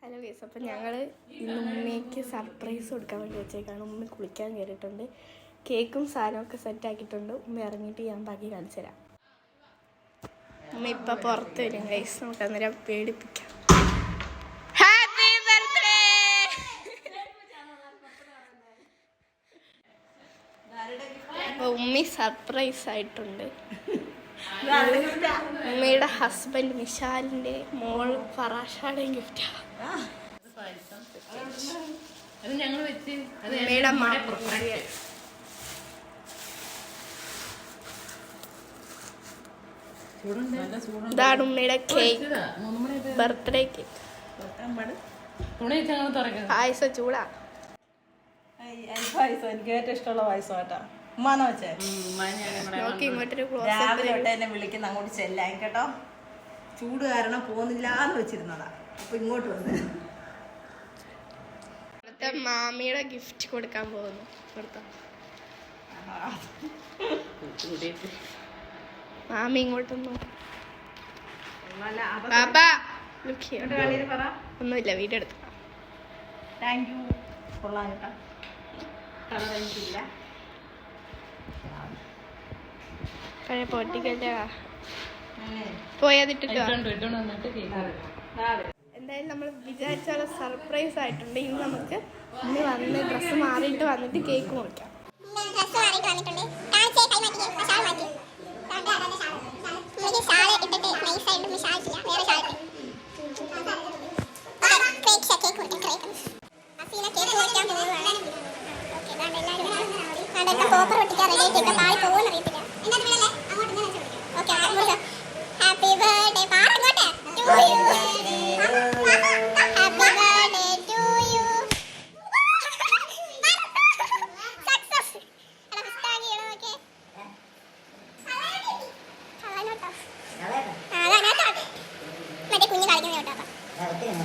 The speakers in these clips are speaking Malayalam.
ഹലോ ഗൈസ്, അപ്പം ഞങ്ങൾ ഇന്ന് ഉമ്മയ്ക്ക് സർപ്രൈസ് കൊടുക്കാൻ വേണ്ടി വെച്ചേക്കാണ്. ഉമ്മ കുളിക്കാൻ കയറിയിട്ടുണ്ട്, കേക്കും സാധനമൊക്കെ സെറ്റാക്കിയിട്ടുണ്ട്. ഉമ്മ ഇറങ്ങിയിട്ട് ഞാൻ ബാക്കി കാണിച്ചു തരാം. ഉമ്മ ഇപ്പം പുറത്ത് വരും ഗൈസ്, നമുക്ക് അന്നേരം പേടിപ്പിക്കാം. Happy birthday! അപ്പോൾ ഉമ്മി സർപ്രൈസ് ആയിട്ടുണ്ട്. ഉമ്മയുടെ ഹസ്ബൻഡ് മിഷാലിൻ്റെ മോൾ ഫറാഷയുടെയും ഗിഫ്റ്റാണ്. ഉമ്മയുടെ ഇതാണ് ഉമ്മയുടെ കേക്ക്, ബർത്ത്ഡേ കേക്ക്. പായസം ചൂടാ. എനിക്ക് ഏറ്റവും ഇഷ്ടമുള്ള പായസം കേട്ടോ. ഉമ്മാന്ന് വെച്ചേ രാവിലെ തൊട്ട് എന്നെ വിളിക്കുന്ന അങ്ങോട്ട് ചെല്ലാൻ കേട്ടോ. ചൂട് കാരണം പോകുന്നില്ലാന്ന് വെച്ചിരുന്നതാ. അപ്പൊ ഇങ്ങോട്ട് വന്ന് മാമിയുടെ ഗിഫ്റ്റ് കൊടുക്കാൻ പോകുന്നു. മാമി ഇങ്ങോട്ടൊന്നു ഒന്നുമില്ല, വീഡിയോ എടുത്ത. Thank you. കൊള്ളാം കേട്ടോ. കളർ എനിക്കില്ല. പഴയ പൊട്ടിക്കല്ലേ പോയതിട്ടിട്ട്. എന്തായാലും നമ്മൾ വിചാരിച്ച പോലെ സർപ്രൈസ് ആയിട്ടുണ്ട്. ഇനി നമുക്ക് ഇന്ന് വന്ന് ഡ്രസ്സ് മാറിയിട്ട് വന്നിട്ട് കേക്ക് മുറിക്കാം. ഹാപ്പി ബർത്ത്ഡേ പാറങ്ങോട്ടെ to you. Happy birthday to you. Success. എടാ ഹസ്താഗി എടാ ഓക്കേ. കളനോട്ടോ. കളനോട്ടോ. മറ്റേ കുഞ്ഞു കളിക്കുന്ന കേട്ടോ.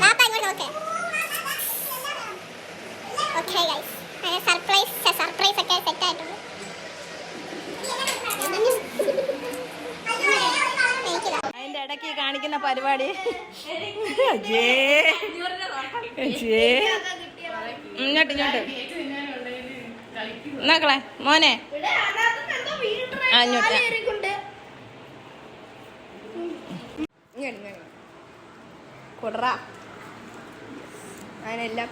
പാപ്പ ഇങ്ങോട്ട് നോക്ക്. ഓക്കേ ഗയ്സ്, സർപ്രൈസ് ഒക്കെ സെറ്റ് ആയിട്ടുണ്ട്. അതിന്റെ ഇടയ്ക്ക് കാണിക്കുന്ന പരിപാടി ഇങ്ങോട്ട് നോക്കളെ മോനെ. കൊടുറാ അതിനെല്ലാം